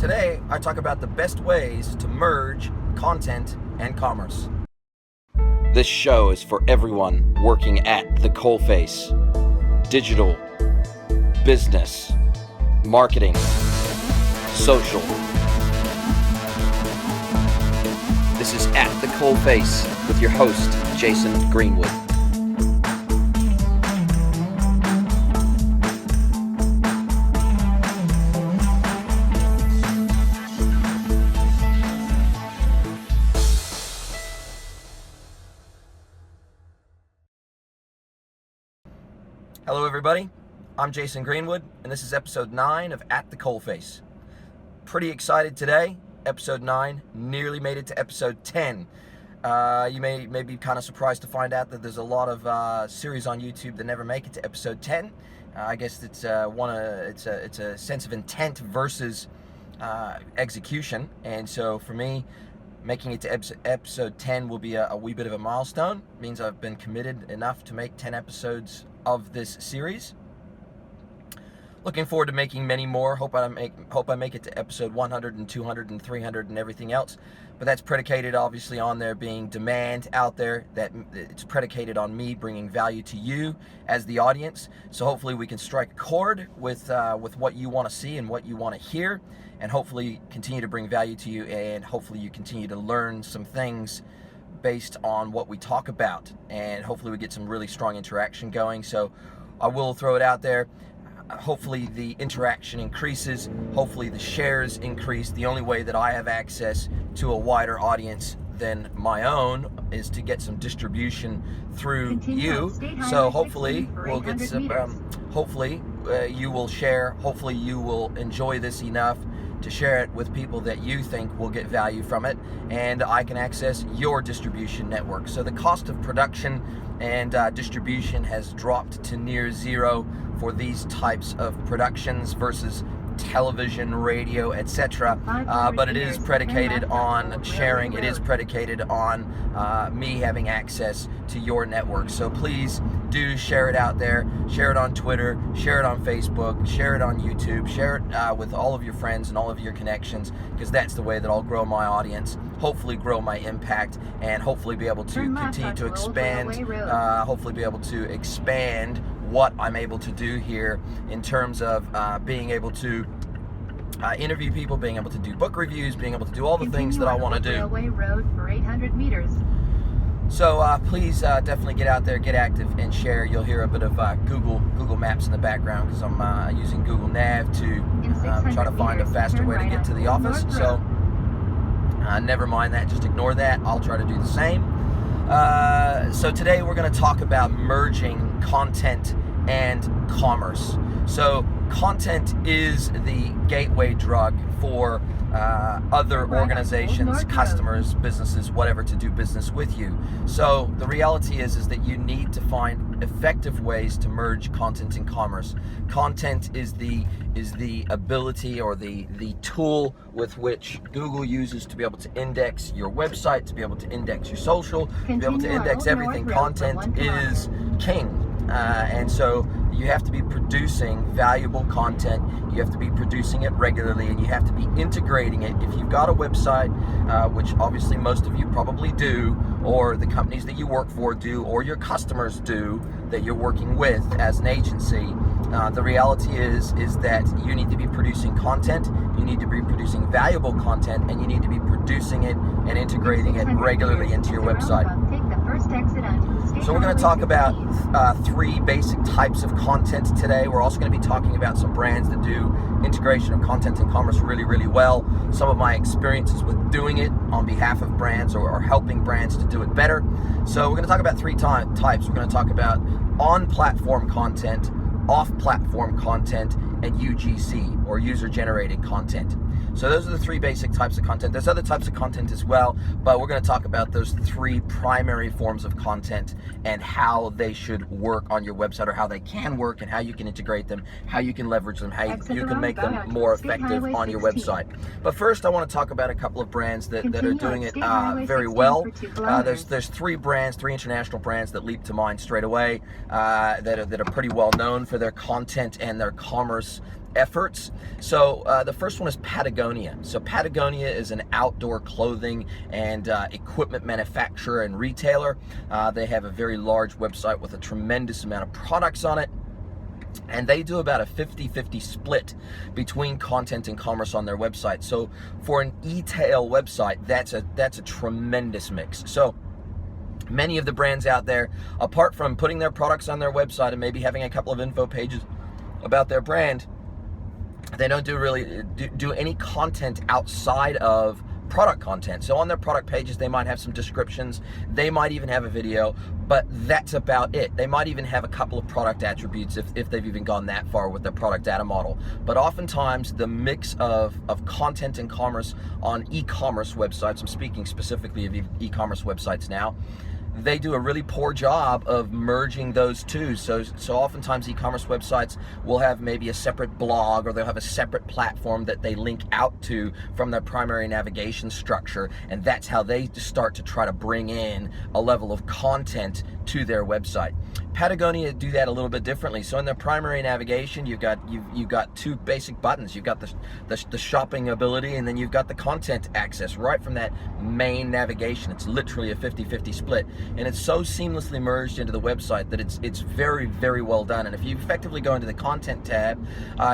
Today, I talk about the best ways to merge content and commerce. This show is for everyone working at the coalface. Digital, business, marketing, social. This is At the Coalface with your host, Jason Greenwood. Hello everybody, I'm Jason Greenwood, and this is episode 9 of At the Coalface. Pretty excited today. Episode 9 nearly made it to episode 10. You may be kind of surprised to find out that there's a lot of series on YouTube that never make it to episode 10. I guess it's a sense of intent versus execution, and so for me, making it to episode 10 will be a wee bit of a milestone. It means I've been committed enough to make 10 episodes of this series. Looking forward to making many more. Hope I make it to episode 100 and 200 and 300 and everything else. But that's predicated obviously on there being demand out there. That it's predicated on me bringing value to you as the audience. So hopefully we can strike a chord with what you want to see and what you want to hear, and hopefully continue to bring value to you, and hopefully you continue to learn some things based on what we talk about, and hopefully we get some really strong interaction going. So I will throw it out there. Hopefully the interaction increases, hopefully the shares increase. The only way that I have access to a wider audience than my own is to get some distribution through you. So hopefully we'll get some, hopefully you will share, hopefully you will enjoy this enough to share it with people that you think will get value from it, and I can access your distribution network. So the cost of production and distribution has dropped to near zero for these types of productions versus television, radio, etc. But it is predicated on sharing. It is predicated on me having access to your network. So please do share it out there. Share it on Twitter, share it on Facebook, share it on YouTube, share it with all of your friends and all of your connections, because that's the way that I'll grow my audience, hopefully grow my impact, and hopefully be able to continue to expand, hopefully be able to expand what I'm able to do here in terms of being able to interview people, being able to do book reviews, being able to do all the things that I want to do. Railway road for 800 meters. So please definitely get out there, get active, and share. You'll hear a bit of Google Maps in the background because I'm using Google Nav to try to find a faster way to get to the office. So never mind that, just ignore that. I'll try to do the same. So today we're going to talk about merging content and commerce. So content is the gateway drug for other organizations, customers, businesses, whatever, to do business with you. So the reality is that you need to find effective ways to merge content and commerce. Content is the ability or the tool with which Google uses to be able to index your website, to be able to index your social, to be able to index everything. Content is king. And so you have to be producing valuable content, you have to be producing it regularly, and you have to be integrating it. If you've got a website, which obviously most of you probably do, or the companies that you work for do, or your customers do that you're working with as an agency, the reality is that you need to be producing content, you need to be producing valuable content, and you need to be producing it and integrating it regularly into your website. So we're going to talk about 3 basic types of content today. We're also going to be talking about some brands that do integration of content and commerce really, really well. Some of my experiences with doing it on behalf of brands or helping brands to do it better. So we're going to talk about 3 types. We're going to talk about on-platform content, off-platform content, and UGC, or user-generated content. So those are the 3 basic types of content. There's other types of content as well, but we're going to talk about those 3 primary forms of content and how they should work on your website, or how they can work, and how you can integrate them, how you can leverage them, how you can make them more effective on your website. But first, I want to talk about a couple of brands that are doing it very well. There's 3 brands, 3 international brands that leap to mind straight away that are pretty well known for their content and their commerce efforts. So the first one is Patagonia. So Patagonia is an outdoor clothing and equipment manufacturer and retailer. They have a very large website with a tremendous amount of products on it. And they do about a 50-50 split between content and commerce on their website. So for an e-tail website, that's a tremendous mix. So many of the brands out there, apart from putting their products on their website and maybe having a couple of info pages about their brand, they don't do any content outside of product content. So on their product pages, they might have some descriptions, they might even have a video, but that's about it. They might even have a couple of product attributes if they've even gone that far with their product data model. But oftentimes the mix of content and commerce on e-commerce websites, I'm speaking specifically of e-commerce websites now, they do a really poor job of merging those two. So oftentimes e-commerce websites will have maybe a separate blog, or they'll have a separate platform that they link out to from their primary navigation structure, and that's how they start to try to bring in a level of content to their website. Patagonia do that a little bit differently. So in their primary navigation, you've got two basic buttons. You've got the shopping ability, and then you've got the content access right from that main navigation. It's literally a 50-50 split, and it's so seamlessly merged into the website that it's very, very well done. And if you effectively go into the content tab,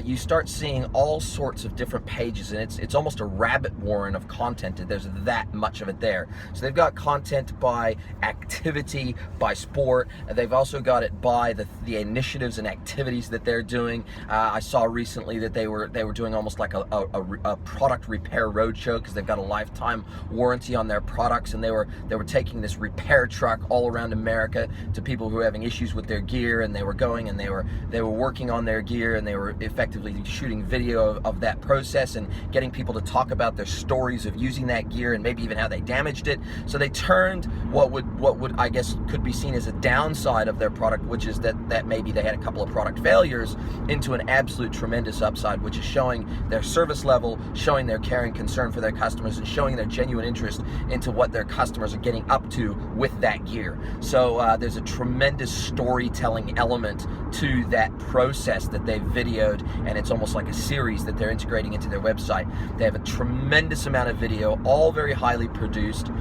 you start seeing all sorts of different pages, and it's almost a rabbit warren of content. There's that much of it there. So they've got content by activity, by sport. They've also got it by the initiatives and activities that they're doing. I saw recently that they were doing almost like a product repair roadshow, because they've got a lifetime warranty on their products, and they were taking this repair truck all around America to people who were having issues with their gear, and they were going and they were working on their gear, and they were effectively shooting video of that process and getting people to talk about their stories of using that gear and maybe even how they damaged it. So they turned what would I guess could be seen as a downside of their product, which is that maybe they had a couple of product failures, into an absolute tremendous upside, which is showing their service level, showing their care and concern for their customers, and showing their genuine interest into what their customers are getting up to with that gear. So there's a tremendous storytelling element to that process that they've videoed, and it's almost like a series that they're integrating into their website. They have a tremendous amount of video, all very highly produced.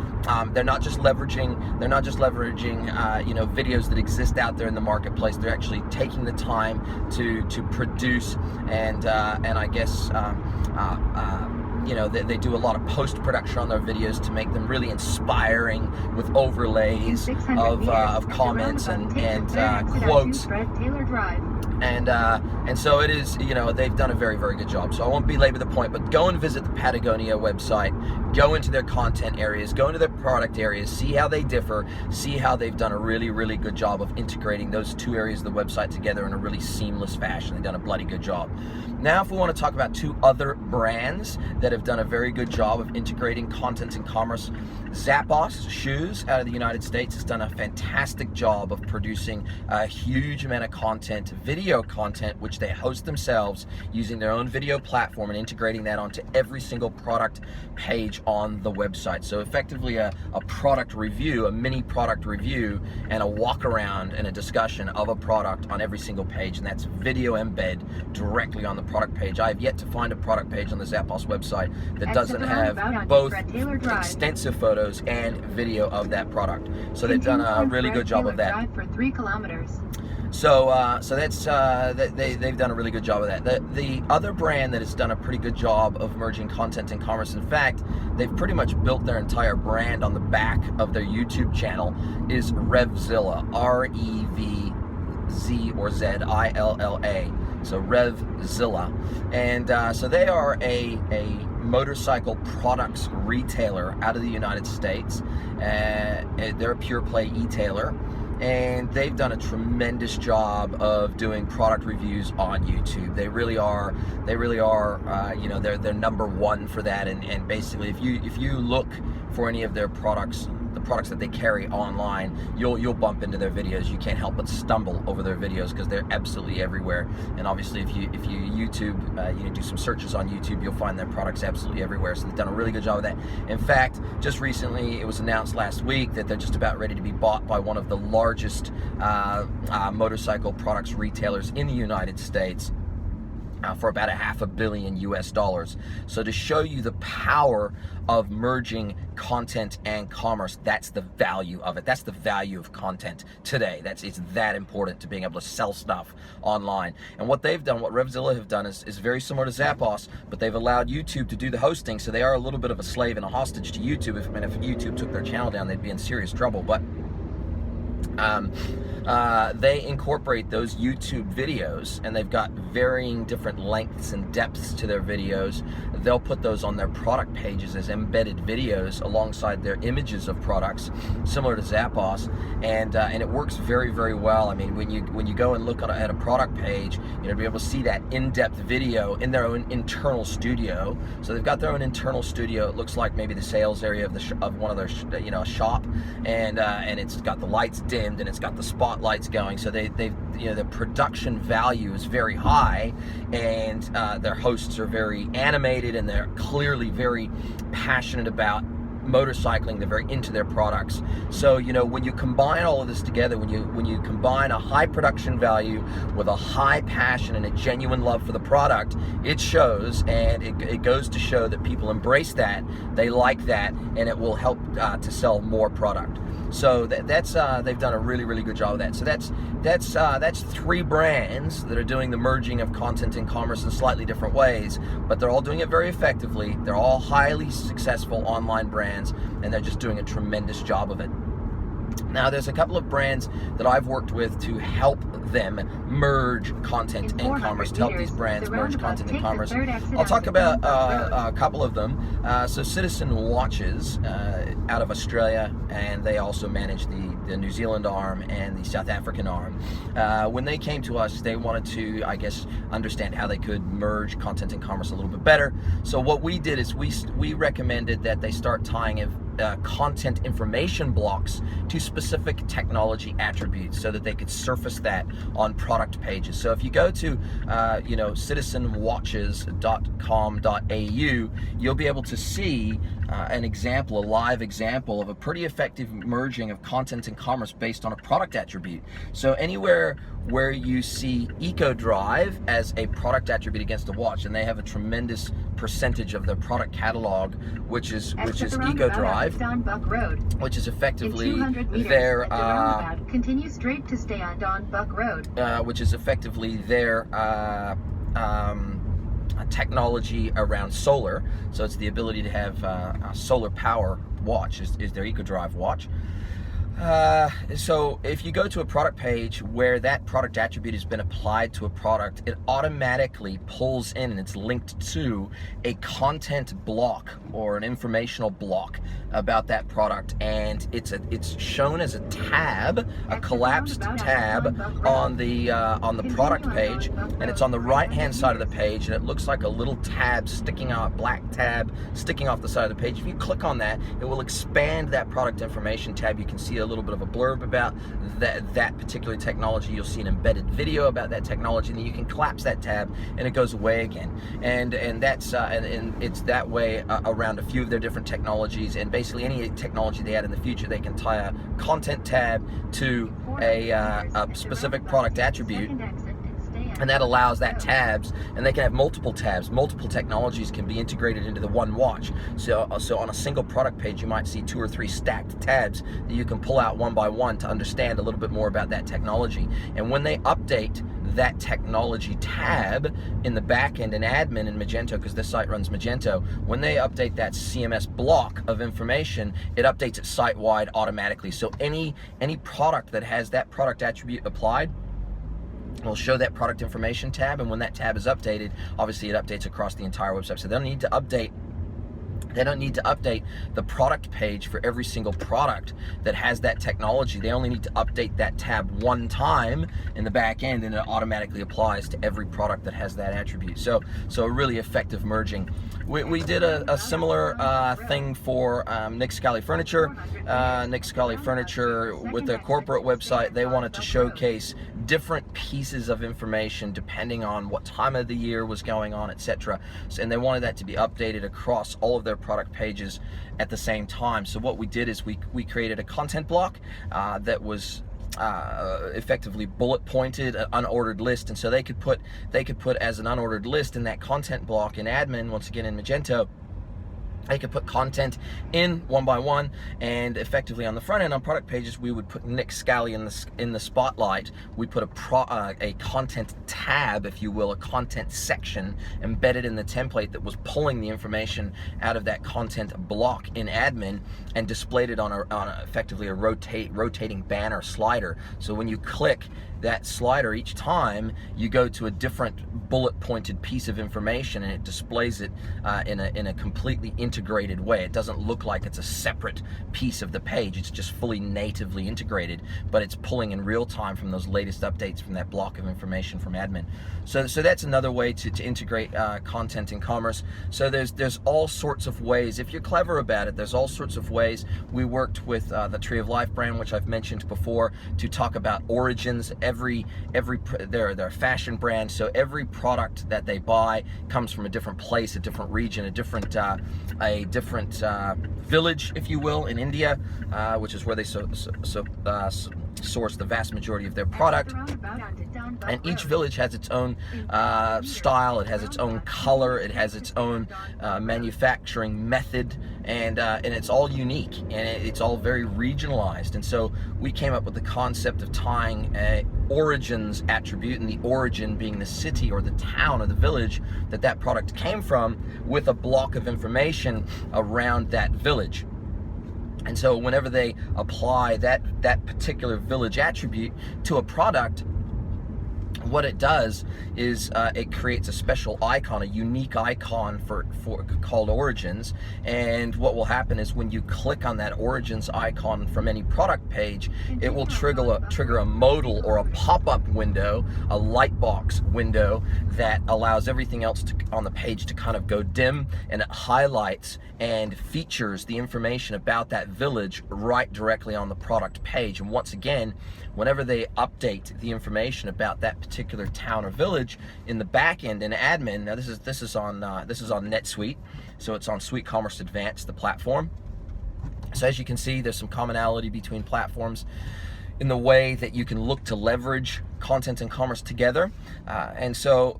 They're not just leveraging videos that exist out there in the marketplace. They're actually taking the time to produce and I guess they do a lot of post-production on their videos to make them really inspiring, with overlays of comments and quotes. And so it is, they've done a very, very good job. So I won't belabor the point, but go and visit the Patagonia website, go into their content areas, go into their product areas, see how they differ, see how they've done a really, really good job of integrating those two areas of the website together in a really seamless fashion. They've done a bloody good job. Now, if we want to talk about two other brands that have done a very good job of integrating content and commerce, Zappos shoes out of the United States has done a fantastic job of producing a huge amount of content, video content, which they host themselves using their own video platform and integrating that onto every single product page on the website. So effectively a product review, a mini product review, and a walk around and a discussion of a product on every single page, and that's video embed directly on the product page. I have yet to find a product page on the Zappos website that doesn't have both extensive photos and video of that product. So they've done a really good job of that. For 3 kilometers. So that's they've done a really good job of that. The other brand that has done a pretty good job of merging content and commerce, in fact, they've pretty much built their entire brand on the back of their YouTube channel, is Revzilla, R-E-V-Z-I-L-L-A. So Revzilla, and so they are a motorcycle products retailer out of the United States. They're a pure play e-tailer, and they've done a tremendous job of doing product reviews on YouTube. They really are they're number one for that. And basically, if you look for any of their products, the products that they carry online, you'll bump into their videos. You can't help but stumble over their videos because they're absolutely everywhere. And obviously, if you YouTube, do some searches on YouTube, you'll find their products absolutely everywhere. So they've done a really good job of that. In fact, just recently, it was announced last week that they're just about ready to be bought by one of the largest motorcycle products retailers in the United States. for about $500 million US. So to show you the power of merging content and commerce, that's the value of it. That's the value of content today. It's that important to being able to sell stuff online. And what they've done, what Revzilla have done is very similar to Zappos, but they've allowed YouTube to do the hosting. So they are a little bit of a slave and a hostage to YouTube. If YouTube took their channel down, they'd be in serious trouble. But they incorporate those YouTube videos, and they've got varying different lengths and depths to their videos. They'll put those on their product pages as embedded videos alongside their images of products, similar to Zappos, and it works very, very well. I mean, when you go and look at a product page, you'll be able to see that in-depth video in their own internal studio. So they've got their own internal studio. It looks like maybe the sales area of one of their shop, and it's got the lights dimmed and it's got the spotlights going. So the production value is very high, and their hosts are very animated, and they're clearly very passionate about motorcycling. They're very into their products. So when you combine all of this together, when you combine a high production value with a high passion and a genuine love for the product, it shows, and it goes to show that people embrace that, they like that, and it will help to sell more product. So that's they've done a really, really good job of that. So that's 3 brands that are doing the merging of content and commerce in slightly different ways, but they're all doing it very effectively. They're all highly successful online brands, and they're just doing a tremendous job of it. Now, there's a couple of brands that I've worked with to help them merge content and commerce, to help these brands merge content and commerce. I'll talk about a couple of them. So Citizen Watches out of Australia, and they also manage the New Zealand arm and the South African arm. When they came to us, they wanted to, I guess, understand how they could merge content and commerce a little bit better. So what we did is we recommended that they start tying content information blocks to specific technology attributes so that they could surface that on product pages. So if you go to citizenwatches.com.au, you'll be able to see a live example of a pretty effective merging of content and commerce based on a product attribute. So anywhere where you see EcoDrive as a product attribute against a watch, and they have a tremendous percentage of their product catalog, which is EcoDrive, which is effectively their continue straight to stay on Don Buck Road, which is effectively their technology around solar. So it's the ability to have a solar power watch is their EcoDrive watch. So if you go to a product page where that product attribute has been applied to a product, it automatically pulls in, and it's linked to a content block or an informational block about that product, and it's shown as a tab, a collapsed tab on the product page, and it's on the right hand side of the page, and it looks like a little tab sticking out, black tab sticking off the side of the page. If you click on that, it will expand that product information tab. You can see a little bit of a blurb about that particular technology. You'll see an embedded video about that technology, and then you can collapse that tab and it goes away again. And that's and it's that way around a few of their different technologies, and basically any technology they add in the future, they can tie a content tab to a specific product attribute, and that allows that tabs, and they can have multiple tabs. Multiple technologies can be integrated into the one watch. So on a single product page, you might see 2 or 3 stacked tabs that you can pull out one by one to understand a little bit more about that technology. And when they update that technology tab in the back end in admin in Magento, because this site runs Magento, when they update that CMS block of information, it updates it site-wide automatically. So any product that has that product attribute applied will show that product information tab, and when that tab is updated, obviously it updates across the entire website. So they don't need to update the product page for every single product that has that technology. They only need to update that tab one time in the back end, and it automatically applies to every product that has that attribute. So a really effective merging. We did a similar thing for Nick Scali Furniture. Nick Scali Furniture, with their corporate website, they wanted to showcase different pieces of information depending on what time of the year was going on, etc. And they wanted that to be updated across all of their product pages at the same time. So what we did is we created a content block that was effectively bullet pointed unordered list, and so they could put as an unordered list in that content block in admin, once again in Magento. They could put content in one by one, and effectively on the front end on product pages, we would put Nick Scali in the spotlight. We'd put a content tab, if you will, a content section embedded in the template that was pulling the information out of that content block in admin and displayed it on effectively a rotating banner slider. So when you click that slider each time, you go to a different bullet pointed piece of information, and it displays it in a completely integrated way. It doesn't look like it's a separate piece of the page. It's just fully natively integrated, but it's pulling in real time from those latest updates from that block of information from admin. So that's another way to integrate content in commerce. So there's all sorts of ways. If you're clever about it, there's all sorts of ways. We worked with the Tree of Life brand, which I've mentioned before, to talk about origins. They're a fashion brand, so every product that they buy comes from a different place, a different region, a different village, if you will, in India, which is where they source the vast majority of their product. And each village has its own style, it has its own color, it has its own manufacturing method, and it's all unique, and it's all very regionalized. And so we came up with the concept of tying origins attribute, and the origin being the city or the town or the village that product came from, with a block of information around that village. And so whenever they apply that particular village attribute to a product, what it does is it creates a special icon, a unique icon for called origins. And what will happen is when you click on that origins icon from any product page, it will trigger a modal or a pop-up window, a light box window that allows everything else on the page to kind of go dim, and it highlights and features the information about that village right directly on the product page. And once again, whenever they update the information about that particular town or village in the back end in admin, now this is on NetSuite, so it's on Suite Commerce Advanced, the platform. So as you can see, there's some commonality between platforms in the way that you can look to leverage content and commerce together, and so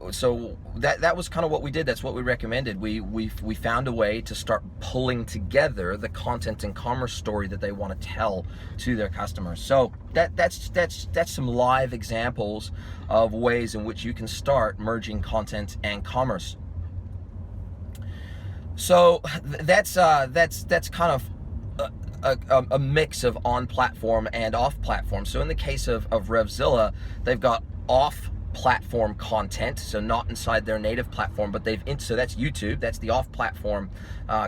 that was kind of what we did. That's what we recommended. We found a way to start pulling together the content and commerce story that they want to tell to their customers. So that's some live examples of ways in which you can start merging content and commerce. So that's kind of a mix of on-platform and off-platform. So in the case of Revzilla, they've got off-platform content, so not inside their native platform, but so that's YouTube. That's the off-platform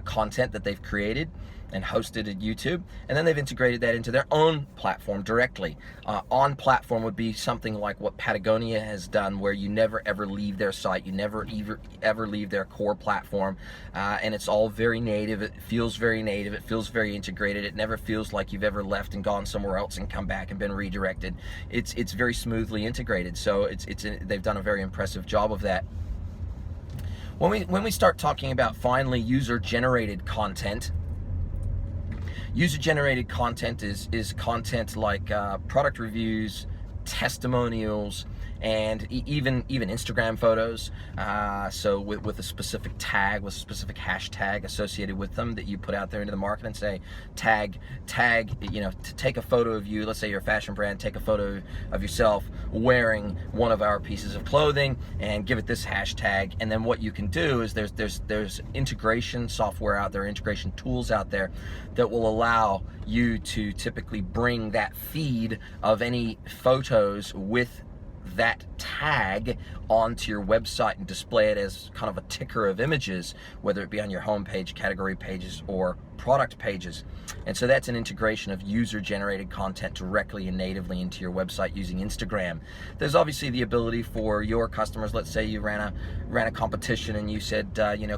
content that they've created and hosted at YouTube, and then they've integrated that into their own platform directly. On platform would be something like what Patagonia has done, where you never ever leave their site, you never ever leave their core platform, and it's all very native. It feels very native, it feels very integrated. It never feels like you've ever left and gone somewhere else and come back and been redirected. It's very smoothly integrated, so they've done a very impressive job of that. When we start talking about finally user-generated content, user-generated content is content like product reviews, testimonials, and even Instagram photos. So with a specific tag, with a specific hashtag associated with them that you put out there into the market, and say tag, to take a photo of you. Let's say you're a fashion brand, take a photo of yourself wearing one of our pieces of clothing and give it this hashtag. And then what you can do is there's integration software out there, integration tools out there that will allow you to typically bring that feed of any photos with that tag onto your website and display it as kind of a ticker of images, whether it be on your homepage, category pages, or product pages. And so that's an integration of user-generated content directly and natively into your website using Instagram. There's obviously the ability for your customers. Let's say you ran a competition and you said,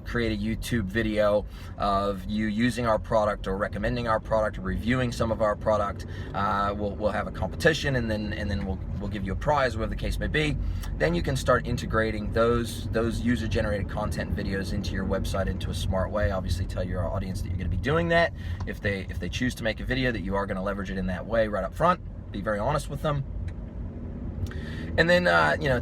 create a YouTube video of you using our product or recommending our product or reviewing some of our product. We'll have a competition, and then we'll give you a prize, whatever the case may be. Then you can start integrating those user-generated content videos into your website into a smart way. Obviously, tell your audience that you're going to be doing that. If they choose to make a video, that you are going to leverage it in that way right up front. be very honest with them. And then,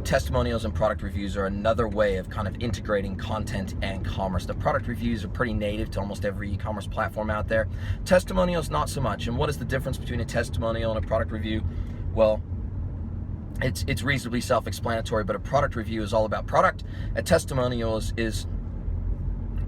testimonials and product reviews are another way of kind of integrating content and commerce. The product reviews are pretty native to almost every e-commerce platform out there. Testimonials, not so much. And what is the difference between a testimonial and a product review? Well, it's reasonably self-explanatory, but a product review is all about product. A testimonial is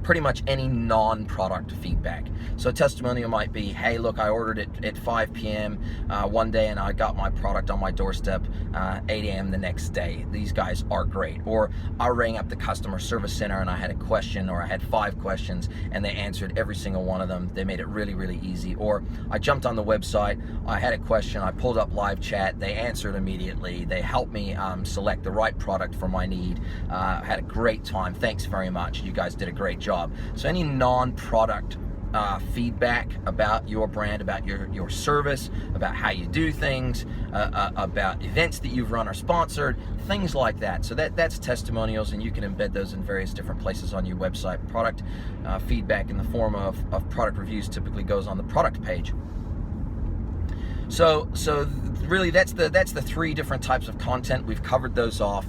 pretty much any non-product feedback. So a testimonial might be, hey, look, I ordered it at 5 p.m. One day and I got my product on my doorstep 8 a.m. the next day. These guys are great. Or I rang up the customer service center and I had a question, or I had 5 questions and they answered every single one of them. They made it really, really easy. Or I jumped on the website, I had a question, I pulled up live chat, they answered immediately. They helped me select the right product for my need. I had a great time. Thanks very much. You guys did a great job. So any non-product feedback about your brand, about your service, about how you do things, about events that you've run or sponsored, things like that. So that's testimonials, and you can embed those in various different places on your website. Product feedback in the form of product reviews typically goes on the product page. So really that's the 3 different types of content. We've covered those off,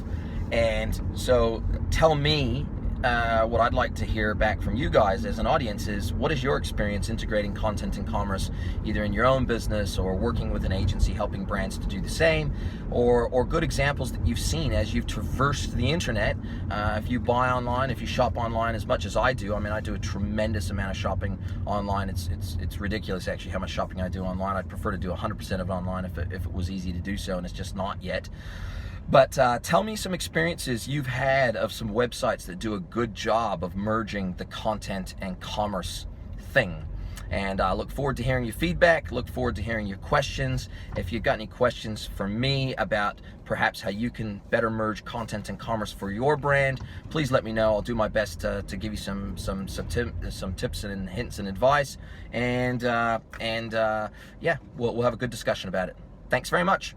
and so tell me. What I'd like to hear back from you guys as an audience is, what is your experience integrating content and commerce, either in your own business or working with an agency helping brands to do the same, or good examples that you've seen as you've traversed the internet. If you buy online, if you shop online as much as I do, I mean, I do a tremendous amount of shopping online. It's ridiculous actually how much shopping I do online. I'd prefer to do 100% of it online if it was easy to do so, and it's just not yet. But tell me some experiences you've had of some websites that do a good job of merging the content and commerce thing. And I look forward to hearing your feedback, look forward to hearing your questions. If you've got any questions for me about perhaps how you can better merge content and commerce for your brand, please let me know. I'll do my best to give you some tips and hints and advice. And yeah, we'll have a good discussion about it. Thanks very much.